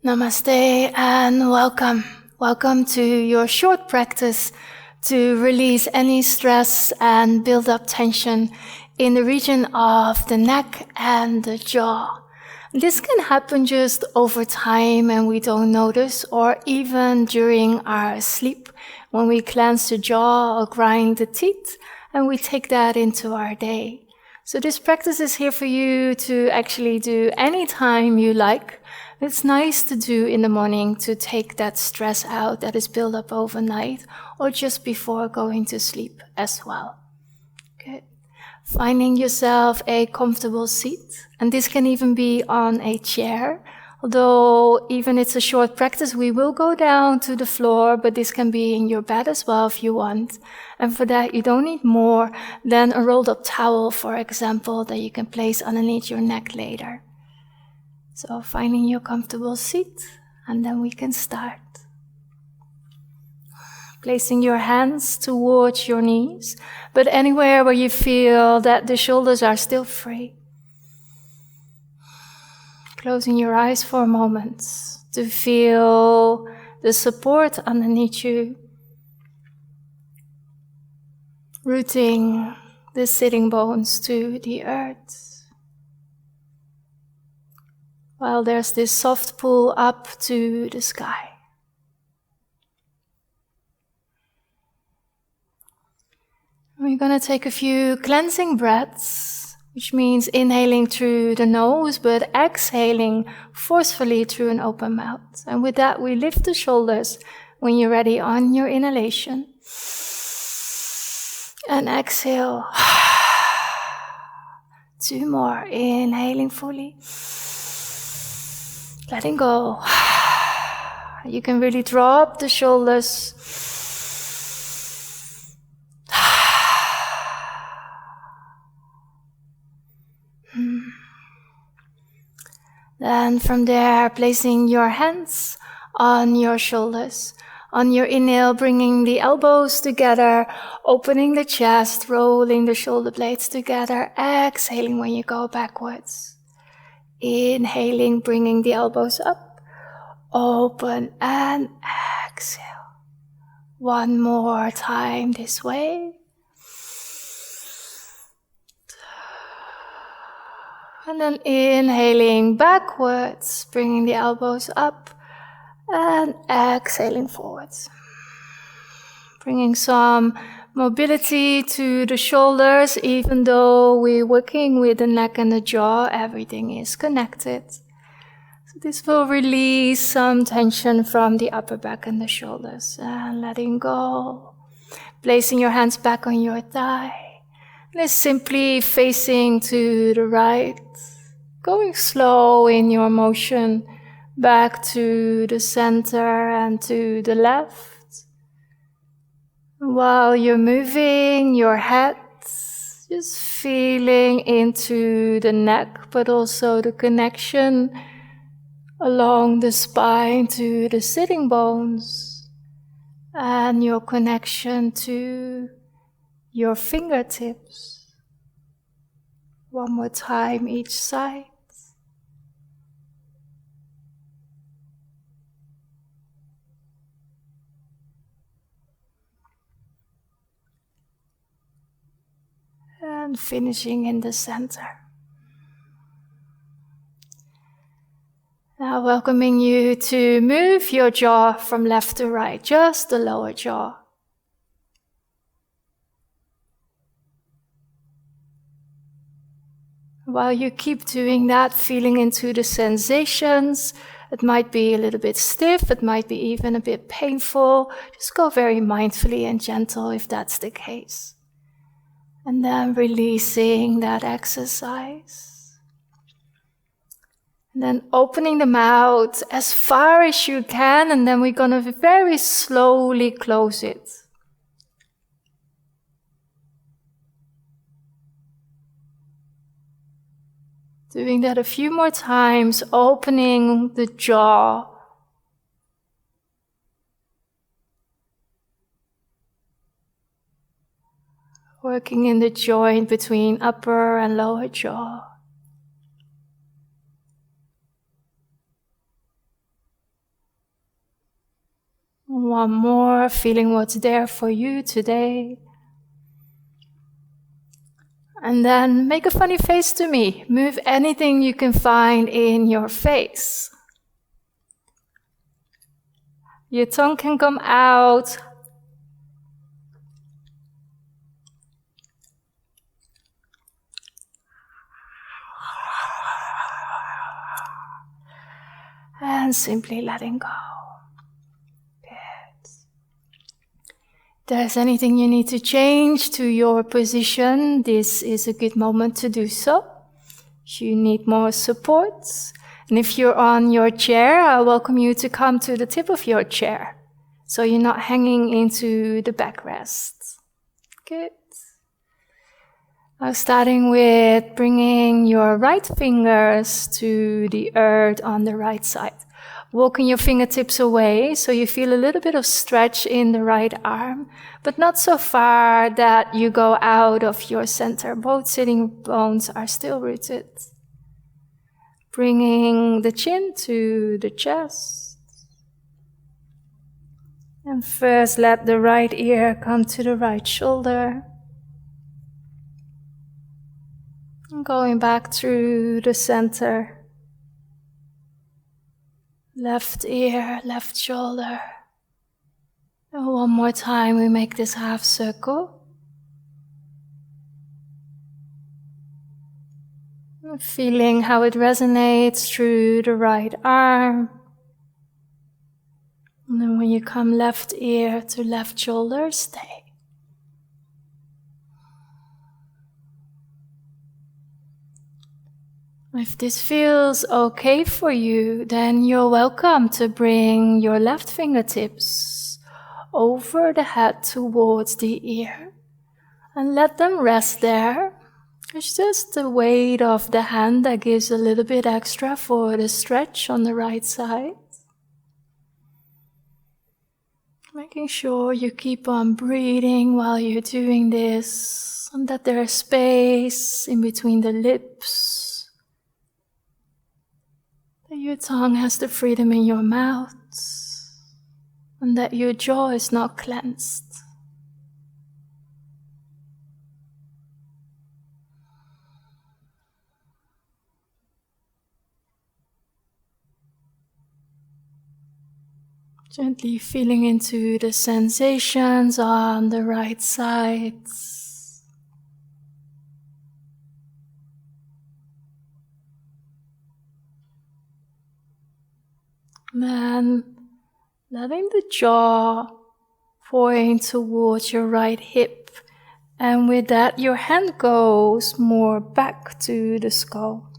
Namaste and welcome. Welcome to your short practice to release any stress and build up tension in the region of the neck and the jaw. This can happen just over time and we don't notice, or even during our sleep when we clench the jaw or grind the teeth and we take that into our day. So this practice is here for you to actually do anytime you like. It's nice to do in the morning to take that stress out that is built up overnight or just before going to sleep as well. Good. Finding yourself a comfortable seat, and this can even be on a chair. Although even it's a short practice, we will go down to the floor, but this can be in your bed as well if you want. And for that, you don't need more than a rolled up towel, for example, that you can place underneath your neck later. So finding your comfortable seat, and then we can start. Placing your hands towards your knees, but anywhere where you feel that the shoulders are still free. Closing your eyes for a moment to feel the support underneath you. Rooting the sitting bones to the earth. While there's this soft pull up to the sky. We're going to take a few cleansing breaths, which means inhaling through the nose, but exhaling forcefully through an open mouth. And with that, we lift the shoulders when you're ready on your inhalation. And exhale. 2 more, inhaling fully. Letting go. You can really drop the shoulders. Then from there, placing your hands on your shoulders. On your inhale, bringing the elbows together, opening the chest, rolling the shoulder blades together. Exhaling when you go backwards. Inhaling, bringing the elbows up, open and exhale. 1 more time this way. And then inhaling backwards, bringing the elbows up and exhaling forwards. Bringing some mobility to the shoulders, even though we're working with the neck and the jaw, everything is connected. So this will release some tension from the upper back and the shoulders. And letting go. Placing your hands back on your thigh. And simply facing to the right. Going slow in your motion back to the center and to the left. While you're moving your head, just feeling into the neck, but also the connection along the spine to the sitting bones, and your connection to your fingertips. 1 more time each side. And finishing in the center. Now welcoming you to move your jaw from left to right, just the lower jaw. While you keep doing that, feeling into the sensations, it might be a little bit stiff, it might be even a bit painful. Just go very mindfully and gentle if that's the case. And then releasing that exercise. And then opening the mouth as far as you can, and then we're going to very slowly close it. Doing that a few more times, opening the jaw. Working in the joint between upper and lower jaw. One more, feeling what's there for you today. And then make a funny face to me. Move anything you can find in your face. Your tongue can come out. And simply letting go. Good. If there's anything you need to change to your position, this is a good moment to do so. If you need more support, and if you're on your chair, I welcome you to come to the tip of your chair, so you're not hanging into the backrest. Good. Now starting with bringing your right fingers to the earth on the right side. Walking your fingertips away so you feel a little bit of stretch in the right arm, but not so far that you go out of your center. Both sitting bones are still rooted. Bringing the chin to the chest. And first let the right ear come to the right shoulder. Going back through the center. Left ear, left shoulder. And one more time we make this half circle. Feeling how it resonates through the right arm. And then when you come left ear to left shoulder, stay. If this feels okay for you, then you're welcome to bring your left fingertips over the head towards the ear and let them rest there. It's just the weight of the hand that gives a little bit extra for the stretch on the right side. Making sure you keep on breathing while you're doing this, and that there's space in between the lips. That your tongue has the freedom in your mouth, and that your jaw is not clenched. Gently feeling into the sensations on the right side. Then letting the jaw point towards your right hip, and with that your hand goes more back to the skull.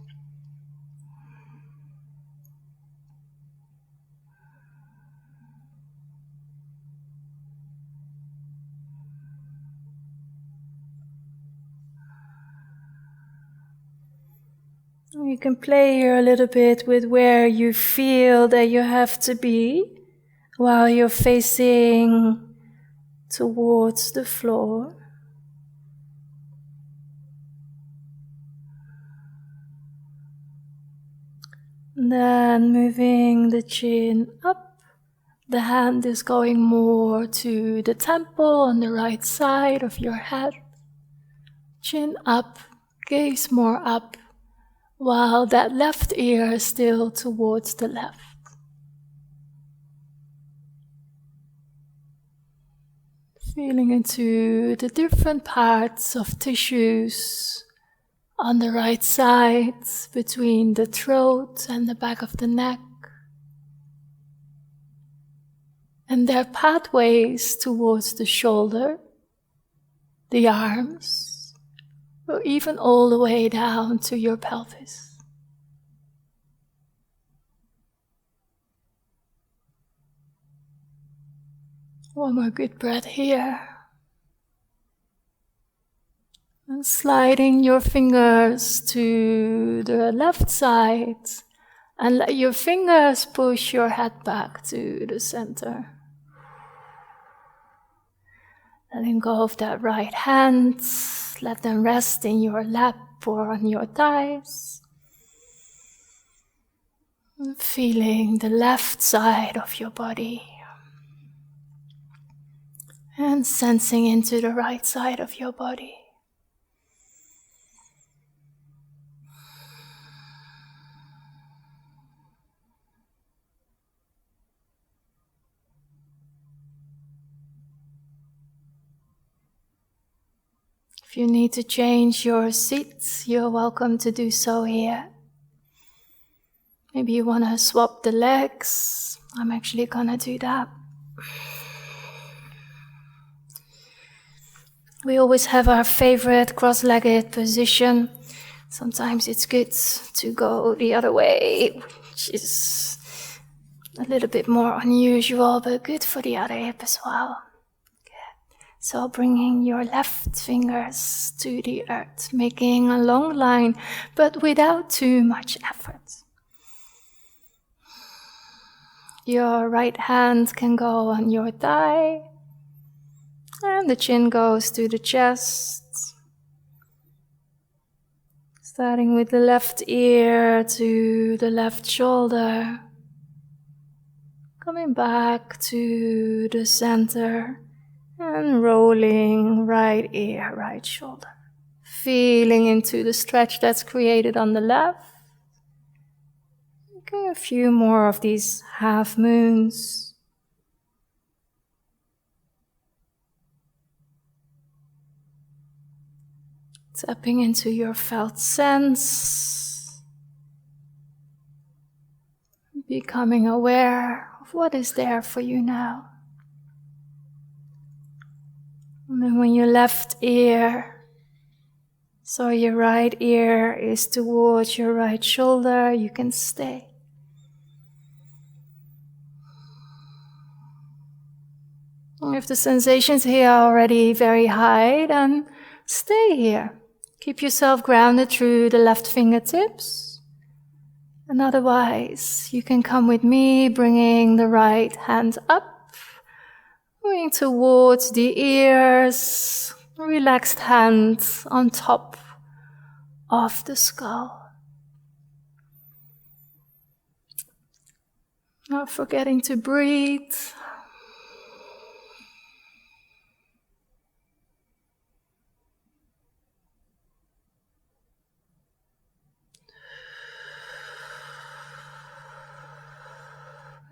You can play here a little bit with where you feel that you have to be while you're facing towards the floor. Then moving the chin up, the hand is going more to the temple on the right side of your head. Chin up, gaze more up, while that left ear is still towards the left. Feeling into the different parts of tissues on the right side, between the throat and the back of the neck, and their pathways towards the shoulder, the arms, or even all the way down to your pelvis. One more good breath here. And sliding your fingers to the left side, and let your fingers push your head back to the center. Letting go of that right hand, let them rest in your lap or on your thighs. And feeling the left side of your body. And sensing into the right side of your body. If you need to change your seat, you're welcome to do so here. Maybe you want to swap the legs. I'm actually gonna do that. We always have our favorite cross-legged position. Sometimes it's good to go the other way, which is a little bit more unusual, but good for the other hip as well. So bringing your left fingers to the earth, making a long line, but without too much effort. Your right hand can go on your thigh, and the chin goes to the chest. Starting with the left ear to the left shoulder. Coming back to the center. And rolling right ear, right shoulder. Feeling into the stretch that's created on the left. Making a few more of these half moons. Tapping into your felt sense. Becoming aware of what is there for you now. And then when your left ear, so your right ear is towards your right shoulder, you can stay. And if the sensations here are already very high, then stay here. Keep yourself grounded through the left fingertips. And otherwise, you can come with me, bringing the right hand up. Moving towards the ears, relaxed hand on top of the skull. Not forgetting to breathe.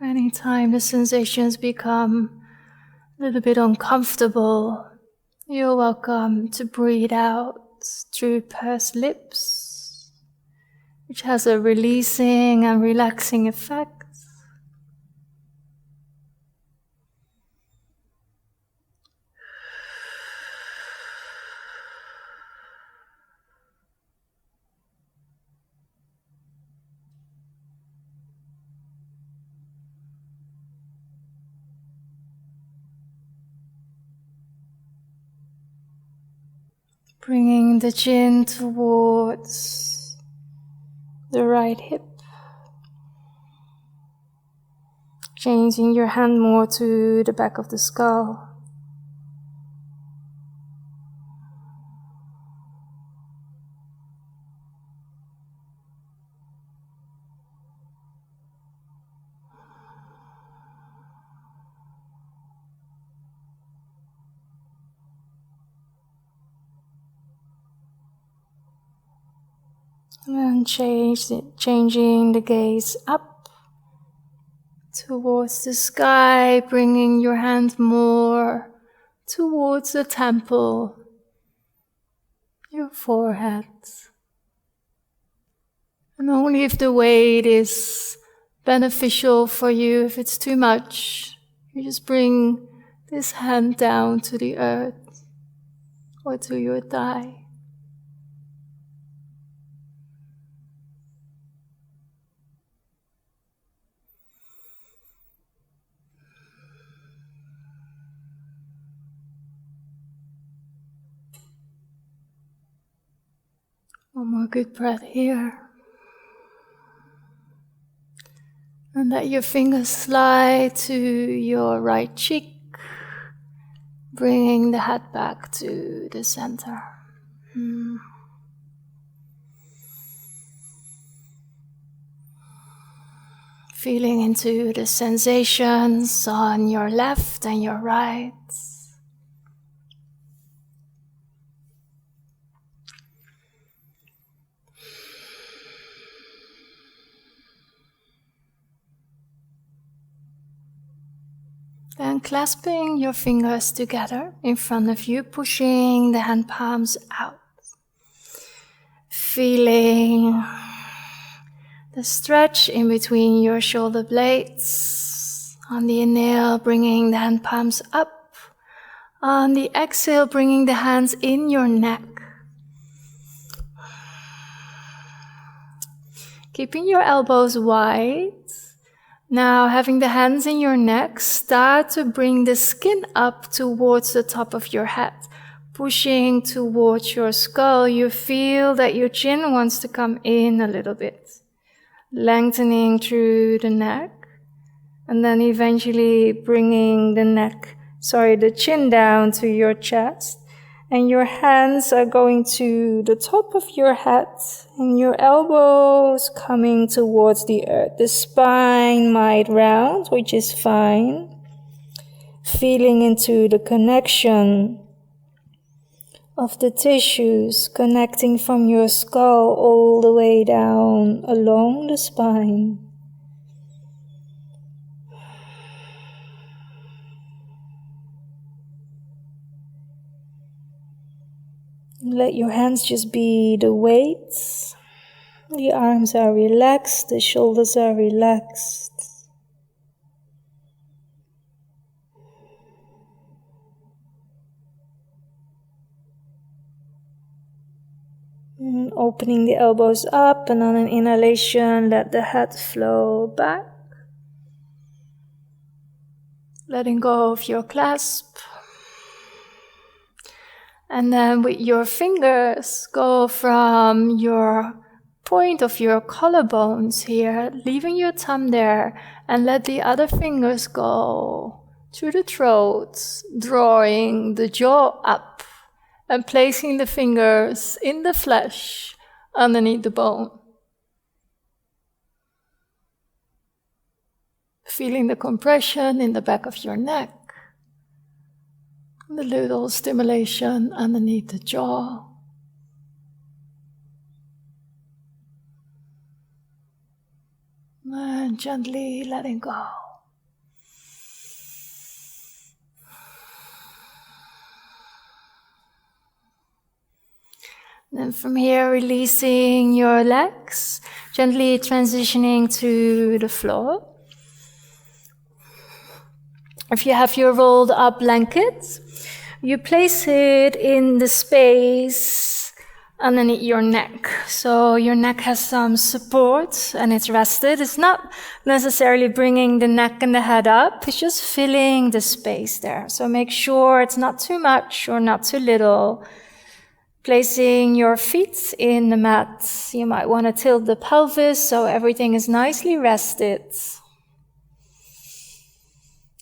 Anytime the sensations become a little bit uncomfortable, you're welcome to breathe out through pursed lips, which has a releasing and relaxing effect. Bringing the chin towards the right hip. Changing your hand more to the back of the skull. And then changing the gaze up towards the sky, bringing your hand more towards the temple, your forehead. And only if the weight is beneficial for you, if it's too much, you just bring this hand down to the earth or to your thigh. One more good breath here. And let your fingers slide to your right cheek, bringing the head back to the center. Feeling into the sensations on your left and your right. Then clasping your fingers together in front of you, pushing the hand palms out. Feeling the stretch in between your shoulder blades. On the inhale, bringing the hand palms up. On the exhale, bringing the hands in your neck. Keeping your elbows wide. Now, having the hands in your neck, start to bring the skin up towards the top of your head. Pushing towards your skull, you feel that your chin wants to come in a little bit. Lengthening through the neck. And then eventually bringing the chin down to your chest. And your hands are going to the top of your head. And your elbows coming towards the earth. The spine might round, which is fine. Feeling into the connection of the tissues, connecting from your skull all the way down along the spine. Let your hands just be the weights. The arms are relaxed, the shoulders are relaxed. And opening the elbows up, and on an inhalation, let the head flow back. Letting go of your clasp. And then with your fingers, go from your point of your collarbones here, leaving your thumb there, and let the other fingers go through the throat, drawing the jaw up, and placing the fingers in the flesh underneath the bone. Feeling the compression in the back of your neck. The little stimulation underneath the jaw. And gently letting go. Then from here, releasing your legs, gently transitioning to the floor. If you have your rolled up blanket, you place it in the space underneath your neck. So your neck has some support and it's rested. It's not necessarily bringing the neck and the head up. It's just filling the space there. So make sure it's not too much or not too little. Placing your feet in the mat. You might want to tilt the pelvis so everything is nicely rested.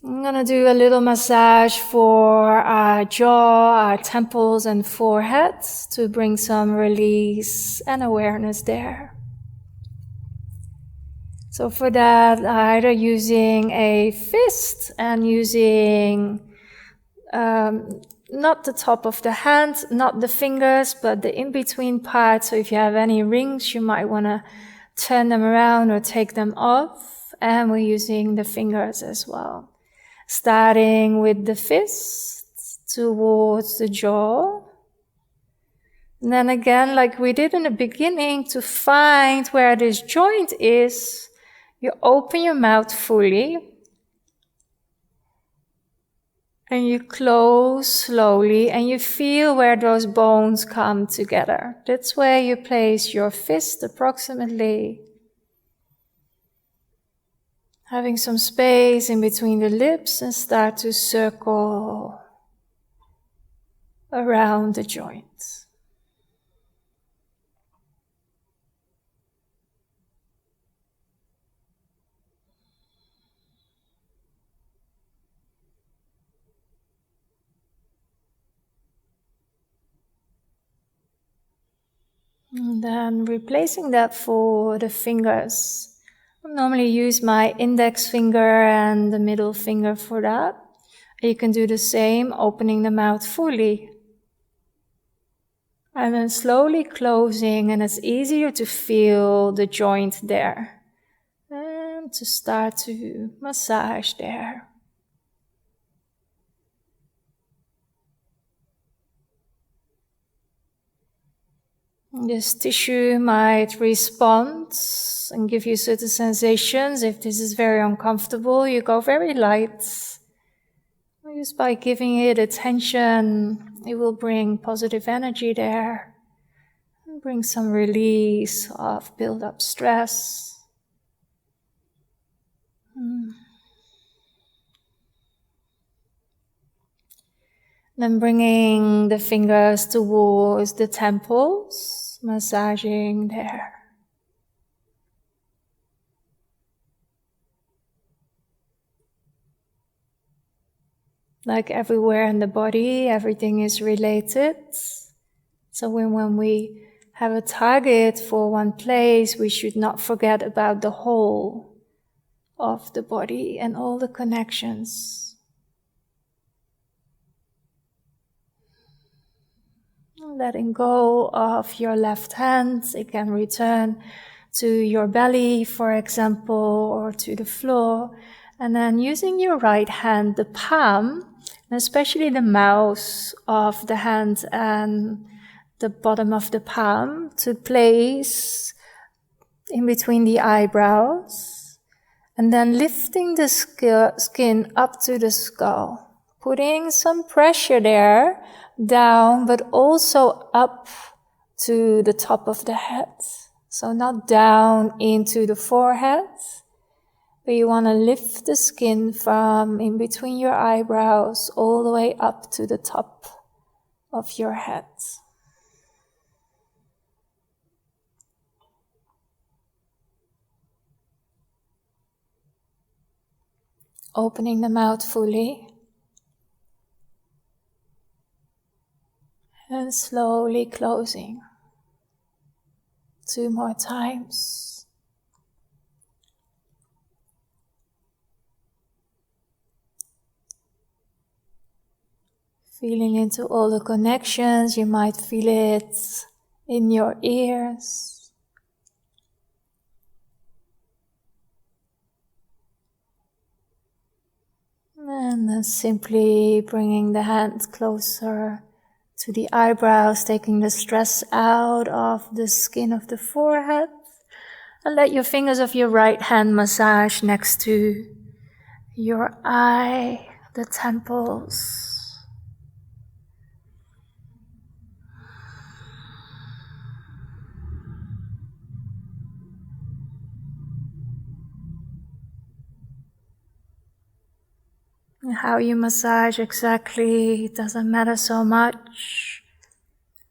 I'm going to do a little massage for our jaw, our temples and forehead to bring some release and awareness there. So for that, either using a fist and using not the top of the hand, not the fingers, but the in-between part. So if you have any rings, you might want to turn them around or take them off. And we're using the fingers as well. Starting with the fist towards the jaw. And then again, like we did in the beginning, to find where this joint is, you open your mouth fully. And you close slowly and you feel where those bones come together. That's where you place your fist approximately. Having some space in between the lips and start to circle around the joint. And then replacing that for the fingers. I normally use my index finger and the middle finger for that. You can do the same, opening the mouth fully. And then slowly closing, and it's easier to feel the joint there. And to start to massage there. This tissue might respond and give you certain sensations. If this is very uncomfortable, you go very light. Just by giving it attention, it will bring positive energy there and bring some release of build-up stress. Then bringing the fingers towards the temples, massaging there. Like everywhere in the body, everything is related. So when we have a target for one place, we should not forget about the whole of the body and all the connections. Letting go of your left hand, it can return to your belly, for example, or to the floor. And then using your right hand, the palm, and especially the mouse of the hand and the bottom of the palm, to place in between the eyebrows. And then lifting the skin up to the skull. Putting some pressure there, down, but also up to the top of the head. So not down into the forehead, but you want to lift the skin from in between your eyebrows all the way up to the top of your head. Opening the mouth fully. And slowly closing. 2 more times. Feeling into all the connections. You might feel it in your ears. And then simply bringing the hands closer to the eyebrows, taking the stress out of the skin of the forehead. And let your fingers of your right hand massage next to your eye, the temples. And how you massage exactly doesn't matter so much.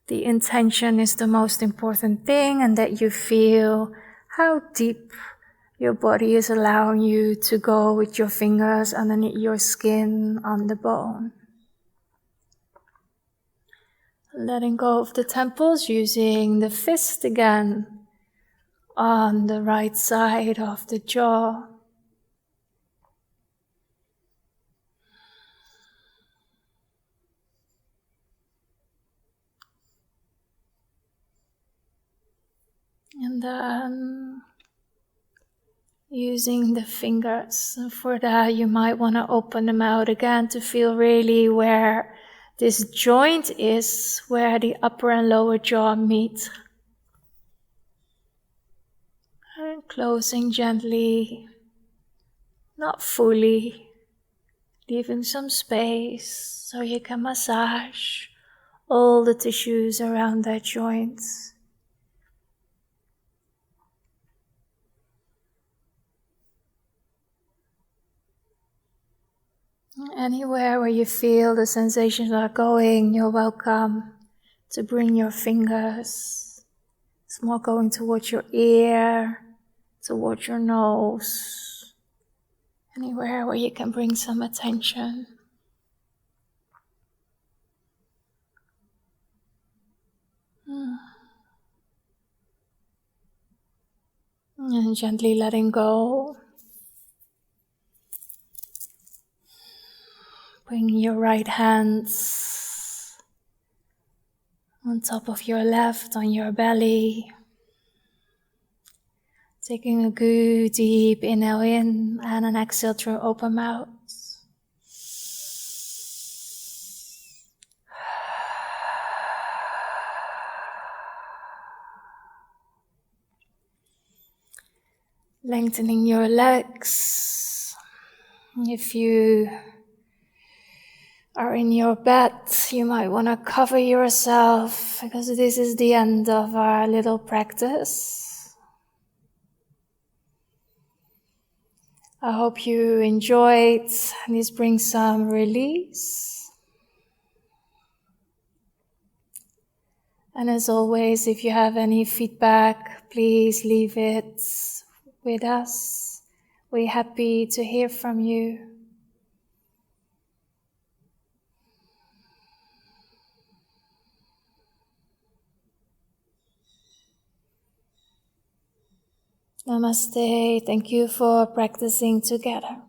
The intention is the most important thing, and that you feel how deep your body is allowing you to go with your fingers underneath your skin on the bone. Letting go of the temples, using the fist again on the right side of the jaw. And then using the fingers. And for that you might want to open them out again to feel really where this joint is, where the upper and lower jaw meet. And closing gently, not fully, leaving some space so you can massage all the tissues around that joint. Anywhere where you feel the sensations are going, you're welcome to bring your fingers. It's more going towards your ear, towards your nose. Anywhere where you can bring some attention. And gently letting go. Bring your right hands on top of your left, on your belly. Taking a good deep inhale in and an exhale through open mouth. Lengthening your legs. If you are in your bed, you might want to cover yourself because this is the end of our little practice. I hope you enjoyed. This brings some release. And as always, if you have any feedback, please leave it with us. We're happy to hear from you. Namaste. Thank you for practicing together.